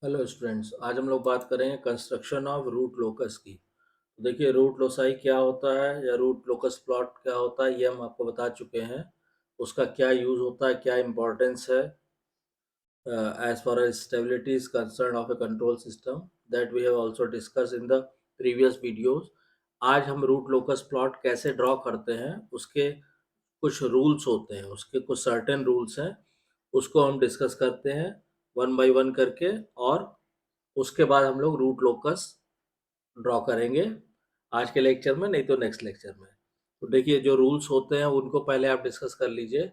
Hello students, आज हम लोग बात करेंगे कंस्ट्रक्शन ऑफ रूट लोकस की। तो देखिए, रूट लोसाई क्या होता है या रूट लोकस प्लॉट क्या होता है, ये हम आपको बता चुके हैं। उसका क्या यूज़ होता है, क्या इम्पोर्टेंस है as far as stability is concerned of a control system, that we have also discussed in the previous videos. आज हम रूट लोकस प्लॉट कैसे ड्रॉ करते हैं, उसके कुछ रूल्स होते हैं, उसके कुछ सर्टेन रूल्स हैं, उसको हम डिस्कस करते हैं वन बाय वन करके। और उसके बाद हम लोग रूट लोकस ड्रॉ करेंगे आज के लेक्चर में, नहीं तो नेक्स्ट लेक्चर में। तो देखिए, जो रूल्स होते हैं उनको पहले आप डिस्कस कर लीजिए।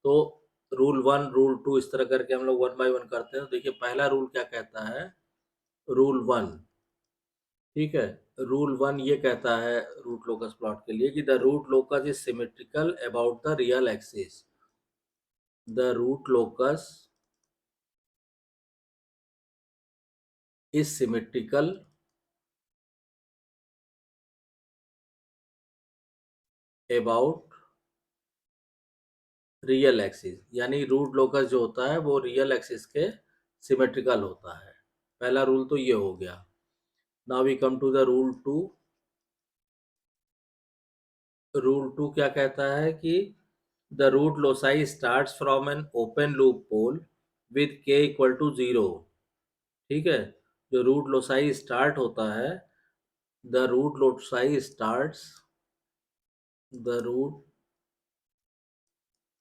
तो रूल वन, रूल टू, इस तरह करके हम लोग वन बाय वन करते हैं। तो देखिए, पहला रूल क्या कहता है, रूल वन। ठीक है, रूल वन ये कहता है रूट लोकस प्लॉट के लिए कि the root locus is symmetrical about the real axis. The root locus is symmetrical about real axis, यानी रूट लोकस जो होता है वो रियल एक्सिस के सिमेट्रिकल होता है। पहला रूल तो ये हो गया। Now we come to the rule two. Rule two क्या कहता है कि the root loci starts from an open loop pole with के इक्वल टू जीरो। ठीक है, जो रूट लोसाई स्टार्ट होता है, the root loci starts, the root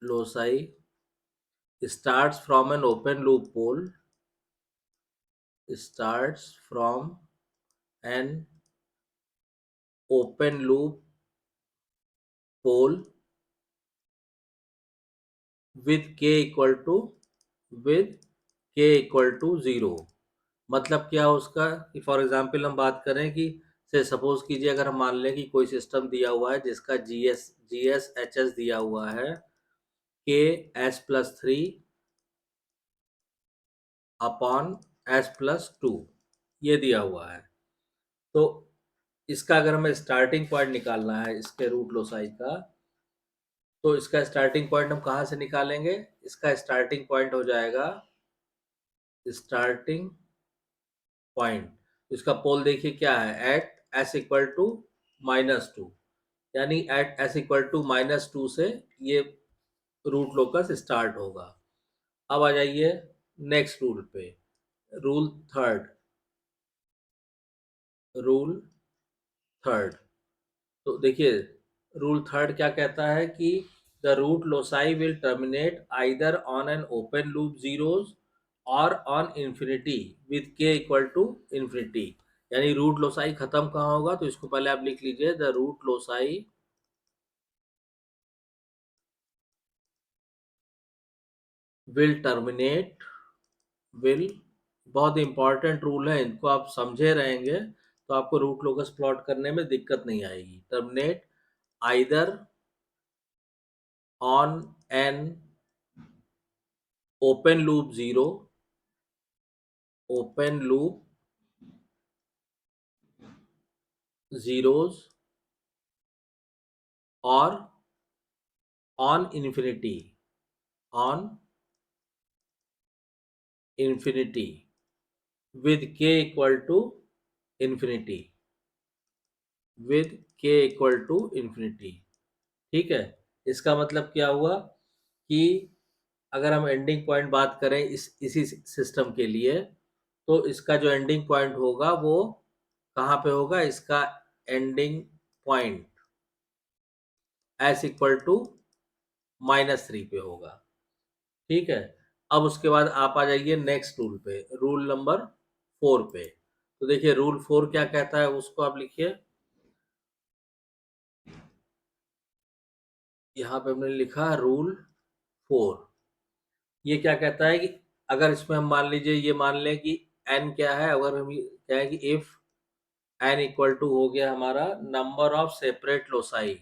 loci starts from an open loop pole, starts from an open loop pole with k equal to with k equal to zero. मतलब क्या उसका कि for example हम बात करें कि से सपोज कीजिए, अगर हम मान लें कि कोई सिस्टम दिया हुआ है जिसका जी एस एच एस दिया हुआ है के s plus three upon s plus to, ये दिया हुआ है। तो इसका अगर हमें स्टार्टिंग पॉइंट निकालना है इसके रूट लोसाई का, तो इसका स्टार्टिंग पॉइंट हम कहाँ से निकालेंगे? इसका स्टार्टिंग पॉइंट हो जाएगा, स्टार्टिंग पॉइंट, इसका पोल देखिए क्या है, at s equal to minus two, यानी at s equal to minus two से ये रूट लोकस स्टार्ट होगा। अब आ जाइए नेक्स्ट रूल पे, रूल थर्ड। रूल थर्ड, तो देखिए, रूल थर्ड क्या कहता है कि the root loci will terminate either on an open loop zeros और ऑन इंफिनिटी विद के इक्वल टू इंफिनिटी। यानी रूट लोसाई खत्म कहाँ होगा, तो इसको पहले आप लिख लीजिए, the root loci will terminate, will, बहुत इंपॉर्टेंट रूल है, इनको आप समझे रहेंगे तो आपको रूट लोकस प्लॉट करने में दिक्कत नहीं आएगी। Terminate either on an open loop zero, open loop zeros or on infinity, on infinity with k equal to infinity, with k equal to infinity। ठीक है, इसका मतलब क्या हुआ कि अगर हम एंडिंग पॉइंट बात करें इसी सिस्टम के लिए, तो इसका जो एंडिंग पॉइंट होगा वो कहाँ पे होगा, इसका ending point s equal to minus three पे होगा। ठीक है, अब उसके बाद आप आ जाइए नेक्स्ट रूल पे, रूल नंबर फोर पे। तो देखिए, रूल फोर क्या कहता है, उसको आप लिखिए। यहाँ पे हमने लिखा रूल फोर। ये क्या कहता है कि अगर इसमें हम मान लीजिए, ये मान लें कि एन क्या है, अगर हम क्या है कि इफ एन इक्वल टू हो गया हमारा नंबर ऑफ सेपरेट लोसाई,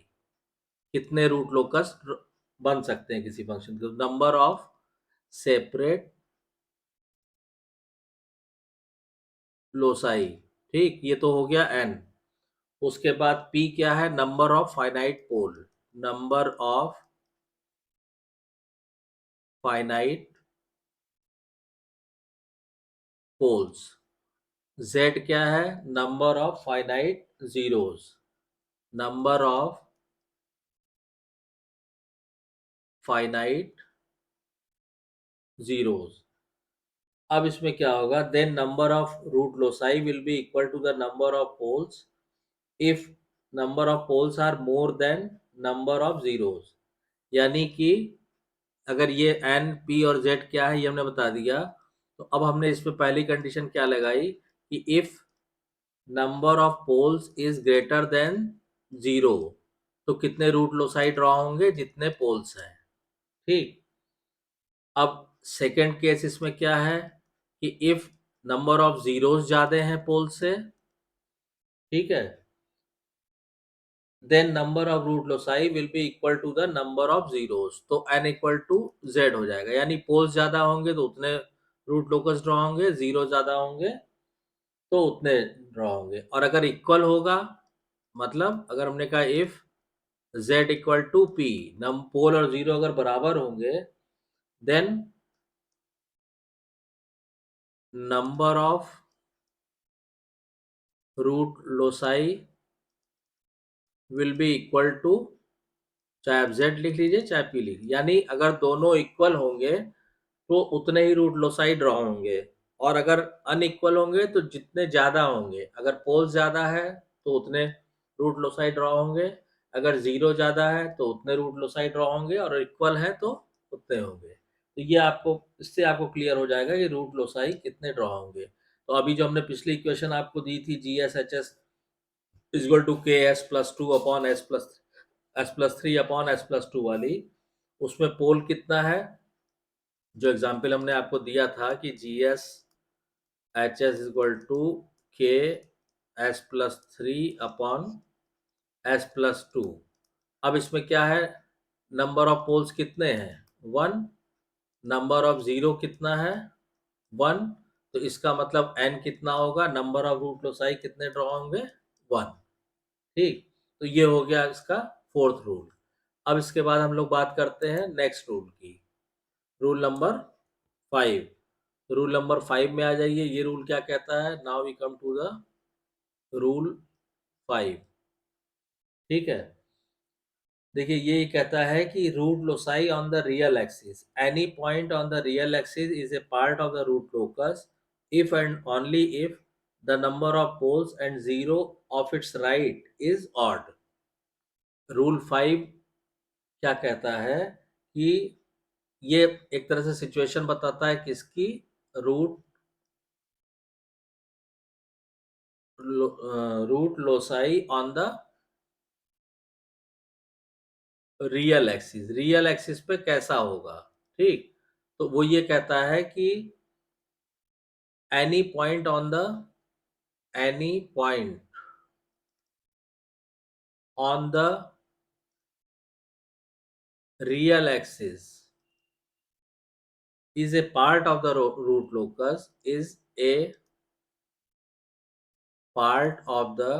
कितने रूट लोकस बन सकते हैं किसी फंक्शन के, नंबर ऑफ सेपरेट लोसाई। ठीक, ये तो हो गया एन। उसके बाद पी क्या है, number of finite pole, number of finite poles, z क्या है, number of finite zeros, number of finite zeros. अब इसमें क्या होगा, then number of root loci will be equal to the number of poles if number of poles are more than number of zeros. यानी कि अगर ये N P और Z क्या है ये हमने बता दिया, तो अब हमने इसमें पहली कंडीशन क्या लगाई कि if number of poles is greater than zero, तो कितने रूट लोसाई ड्रॉ होंगे, जितने पोल्स हैं। ठीक। अब सेकेंड केस इसमें क्या है कि इफ नंबर ऑफ जीरोस ज्यादा हैं पोल से, ठीक है, then number of root loci will be equal to the number of zeros, तो n इक्वल टू जेड हो जाएगा। यानी पोल्स ज्यादा होंगे तो उतने रूट लोकस ड्रॉ होंगे, जीरो ज्यादा होंगे तो उतने ड्रॉ होंगे। और अगर इक्वल होगा, मतलब अगर हमने कहा if z equal to P, नम पोल और जीरो अगर बराबर होंगे, then number of root loci will be equal to, चाहे आप z लिख लीजिए चाहे p लिख, यानी अगर दोनों इक्वल होंगे तो उतने ही रूट लोसाई ड्रॉ होंगे, और अगर अनइक्वल होंगे तो जितने ज्यादा होंगे, अगर पोल ज्यादा है तो उतने रूट लोसाई ड्रॉ होंगे, अगर जीरो ज्यादा है तो उतने रूट लोसाई ड्रॉ होंगे, और इक्वल है तो उतने होंगे। तो ये आपको, इससे आपको क्लियर हो जाएगा कि रूट लोसाई कितने ड्रॉ होंगे। तो अभी जो हमने पिछली इक्वेशन आपको दी थी, G s H s equal to K s plus two upon s plus three upon s plus two वाली, उसमें पोल कितना है, जो एग्जाम्पल हमने आपको दिया था कि G s H s equal to K s plus three upon s plus two. अब इसमें क्या है, नंबर ऑफ पोल्स कितने हैं, वन, नंबर ऑफ जीरो कितना है, वन, तो इसका मतलब एन कितना होगा, नंबर ऑफ रूट लोसाई कितने ड्रॉ होंगे, वन। ठीक। तो ये हो गया इसका फोर्थ रूल। अब इसके बाद हम लोग बात करते हैं नेक्स्ट रूल की, रूल नंबर 5। रूल नंबर 5 में आ जाइए। ये रूल क्या कहता है, now we come to the rule 5। ठीक है, देखिए ये कहता है कि root loci on the real axis, any point on the real axis is a part of the root locus if and only if the number of poles and zero of its right is odd. Rule 5 क्या कहता है कि ये एक तरह से situation बताता है किसकी, root root loci on the real axis पे कैसा होगा। ठीक। तो वो ये कहता है कि any point on the any point on the real axis is a part of the root locus, is a part of the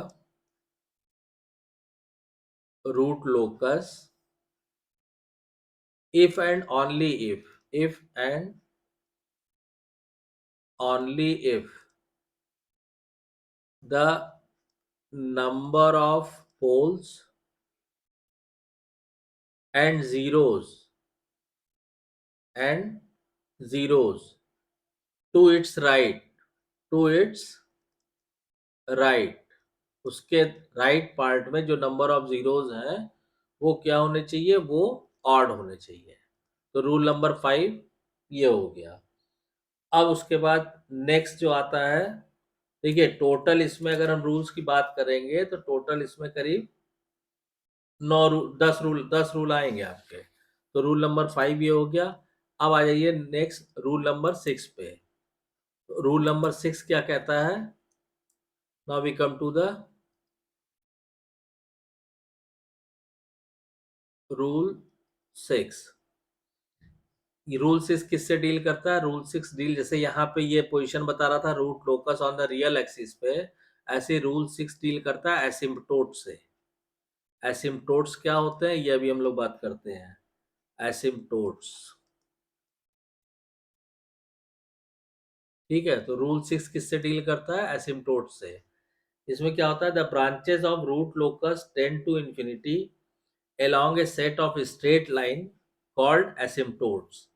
root locus if and only if and only if the number of poles and and zeros to its right, to its right, उसके right part में जो number of zeros हैं वो क्या होने चाहिए, वो odd होने चाहिए। तो रूल नंबर 5 ये हो गया। अब उसके बाद नेक्स्ट जो आता है, देखिए टोटल इसमें अगर हम रूल्स की बात करेंगे तो टोटल इसमें करीब 10 रूल आएंगे आपके। तो रूल नंबर 5 ये हो गया। अब आ जाइए नेक्स्ट रूल नंबर 6 पे। रूल नंबर 6 क्या कहता है, now we come to the rule 6। Rule 6 किससे डील करता है, रूल 6 डील, जैसे यहाँ पे ये पोजीशन बता रहा था root locus on the real axis पे, ऐसे रूल 6 डील करता है एसिम्पटोट से। एसिम्पटोट्स क्या होते हैं ये अभी हम लोग बात करते हैं। एसिम्पटोट्स, ठीक है, तो रूल 6 किससे डील करता है? एसिम्प्टोट से। इसमें क्या होता है? The branches of root locus tend to infinity along a set of straight line called asymptotes.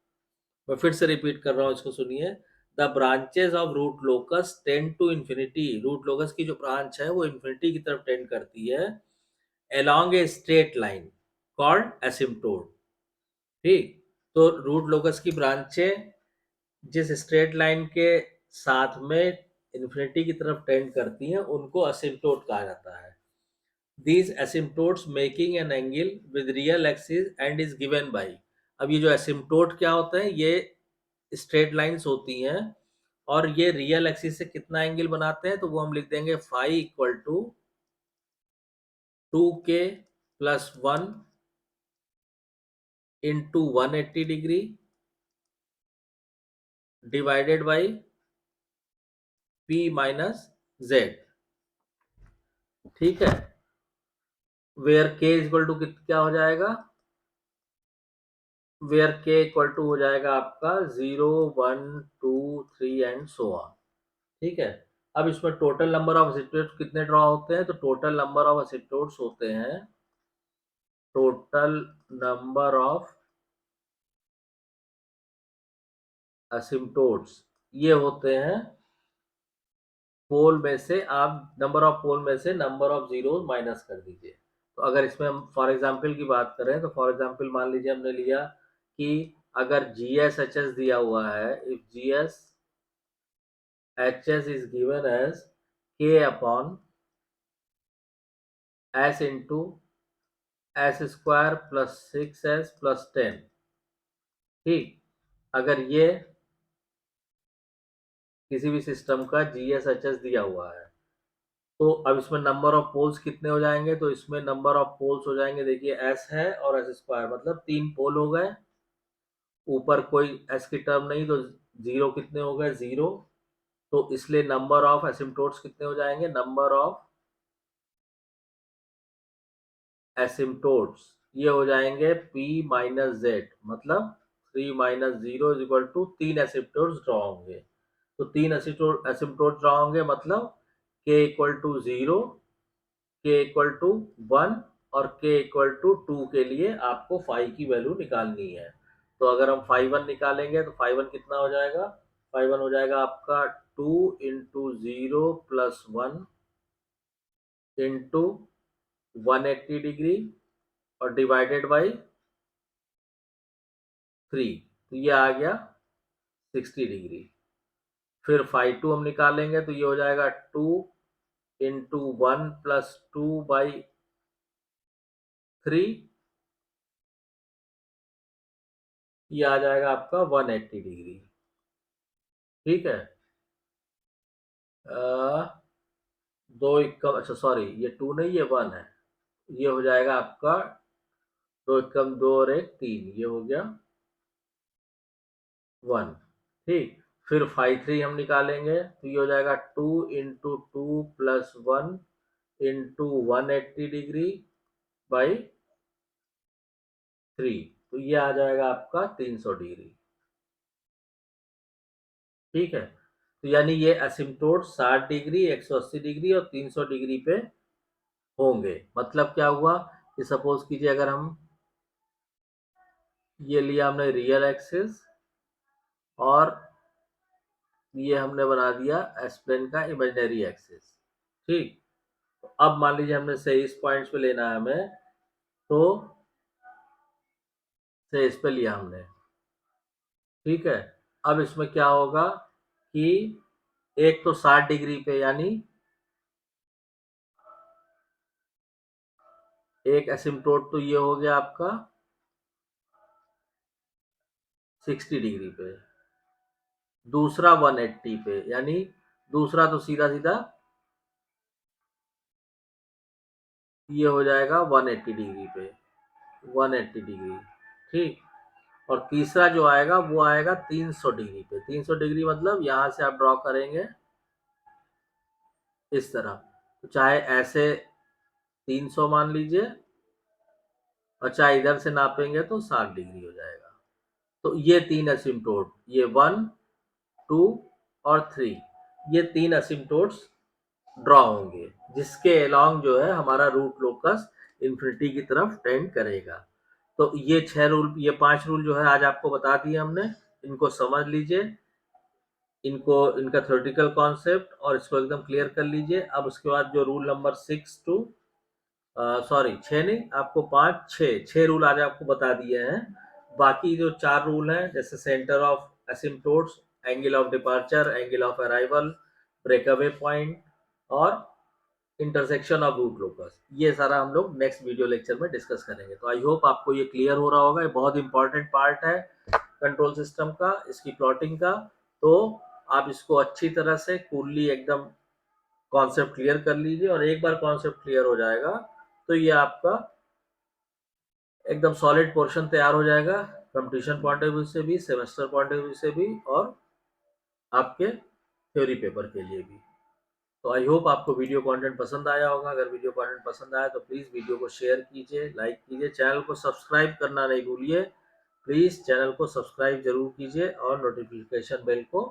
मैं फिर से रिपीट कर रहा हूँ, इसको सुनिए। The branches of root locus tend to infinity, root locus की जो ब्रांच है वो इंफिनिटी की तरफ टेंड करती है along a straight line called asymptote। ठीक, तो रूट लोकस की ब्रांचें जिस स्ट्रेट लाइन के साथ में इंफिनिटी की तरफ टेंड करती हैं उनको असिम्प्टोट कहा जाता है। These asymptotes making an angle with real axis and is given by। अब ये जो asymptote क्या होता है? ये स्ट्रेट लाइंस होती हैं और ये रियल एक्सिस से कितना एंगल बनाते हैं, तो वो हम लिख देंगे phi equal to 2k plus 1 into 180 degree divided by p minus Z. ठीक है, वेयर k इक्वल टू क्या हो जाएगा? वेयर k इक्वल टू हो जाएगा आपका 0 1 2 3 एंड सो ऑन। ठीक है, अब इसमें टोटल नंबर ऑफ एसिम्प्टोट्स कितने ड्रॉ होते हैं? तो टोटल नंबर ऑफ एसिम्प्टोट्स होते हैं, टोटल नंबर ऑफ एसिम्प्टोट्स ये होते हैं पोल में से, आप नंबर ऑफ पोल में से नंबर ऑफ जीरो माइनस कर दीजिए। तो अगर इसमें हम फॉर एग्जांपल की बात करें तो फॉर एग्जांपल मान लीजिए हमने लिया कि अगर जी एस एच एस दिया हुआ है, if G s H s is given as K upon s into s square plus 6s plus 10। ठीक, अगर ये किसी भी सिस्टम का जी एस एच एस दिया हुआ है तो अब इसमें नंबर ऑफ पोल्स कितने हो जाएंगे? तो इसमें नंबर ऑफ पोल्स हो जाएंगे, देखिए एस है और एस स्क्वायर मतलब 3 पोल हो गए, ऊपर कोई एस की टर्म नहीं, तो जीरो कितने हो गए? जीरो। तो इसलिए नंबर ऑफ एसिम्प्टोट्स कितने हो जाएंगे? नंबर ऑफ एसिम्प्टोट्स ये हो जाएंगे p माइनस जेड, मतलब 3 minus zero is equal to 3 asymptotes draw होंगे। तो 3 एसिम्प्टोट ड्रॉ होंगे, मतलब k equal to 0, k equal to 1 और k इक्वल टू 2 के लिए आपको फाई की वैल्यू निकालनी है। तो अगर हम फाई वन निकालेंगे तो फाई वन कितना हो जाएगा? फाई वन हो जाएगा आपका 2 इंटू 0 प्लस 1 इंटू 180 डिग्री और डिवाइडेड बाई 3, तो ये आ गया 60 डिग्री। फिर फाई टू हम निकालेंगे तो ये हो जाएगा 2 इंटू 1 प्लस 2/3, ये आ जाएगा आपका 180 डिग्री। ठीक है, दो इक्कम, अच्छा सॉरी ये 2 नहीं ये 1 है, ये हो जाएगा आपका 2 इक्कम 2 और 1 3, ये हो गया 1। ठीक, फिर फाइव थ्री हम निकालेंगे तो ये हो जाएगा 2 into 2 plus 1 into 180 degree by 3, तो ये आ जाएगा आपका 300 डिग्री। ठीक है, तो यानी ये एसिम्प्टोट 60 डिग्री 180 डिग्री और 300 डिग्री पे होंगे। मतलब क्या हुआ कि सपोज कीजिए अगर हम ये लिया हमने रियल एक्सिस और ये हमने बना दिया एस प्लेन का इमेजिनरी एक्सिस। ठीक, तो अब मान लीजिए हमने सही इस पॉइंट्स पे लेना है हमें, तो से इस पे लिया हमने। ठीक है, अब इसमें क्या होगा कि एक तो 60 डिग्री पे, यानी एक एसिम्प्टोट तो ये हो गया आपका 60 डिग्री पे, दूसरा 180 पे, यानी दूसरा तो सीधा सीधा ये हो जाएगा 180 डिग्री पे, 180 डिग्री। ठीक, और तीसरा जो आएगा वो आएगा 300 डिग्री पे। 300 डिग्री मतलब यहां से आप ड्रॉ करेंगे इस तरह, तो चाहे ऐसे 300 मान लीजिए और चाहे इधर से नापेंगे तो 60 डिग्री हो जाएगा। तो ये 3 एसिम्प्टोट, ये 1 2 और 3, ये 3 असिम्प्टोट्स ड्रॉ होंगे, जिसके अलोंग जो है हमारा रूट लोकस इन्फिनिटी की तरफ टेंड करेगा। तो ये 6 रूल, ये 5 रूल जो है आज आपको बता दिए हमने, इनको समझ लीजिए, इनको, इनका थ्योरेटिकल कॉन्सेप्ट और इसको एकदम क्लियर कर लीजिए। अब उसके बाद जो रूल नंबर 6 टू सॉरी 6 नहीं, आपको 5 6 रूल आज आपको बता दिए हैं। बाकी जो 4 रूल हैं, जैसे centre of asymptotes, angle of departure, angle of arrival, breakaway point और इंटरसेक्शन ऑफ रूट लोकस, ये सारा हम लोग नेक्स्ट वीडियो लेक्चर में डिस्कस करेंगे। तो आई होप आपको ये क्लियर हो रहा होगा। ये बहुत इंपॉर्टेंट पार्ट है कंट्रोल सिस्टम का, इसकी प्लॉटिंग का। तो आप इसको अच्छी तरह से कूलली एकदम कॉन्सेप्ट क्लियर कर लीजिए, और एक बार कॉन्सेप्ट क्लियर हो जाएगा तो ये आपका एकदम सॉलिड पोर्शन तैयार हो जाएगा, कंपटीशन पॉइंट ऑफ व्यू से भी, सेमेस्टर पॉइंट ऑफ व्यू से भी, और आपके थ्योरी पेपर के लिए भी। तो आई होप आपको वीडियो कंटेंट पसंद आया होगा। अगर वीडियो कंटेंट पसंद आया तो प्लीज़ वीडियो को शेयर कीजिए, लाइक कीजिए, चैनल को सब्सक्राइब करना नहीं भूलिए। प्लीज़ चैनल को सब्सक्राइब जरूर कीजिए और नोटिफिकेशन बेल को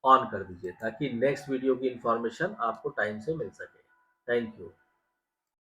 ऑन कर दीजिए, ताकि नेक्स्ट वीडियो की इंफॉर्मेशन आपको टाइम से मिल सके। Thank you.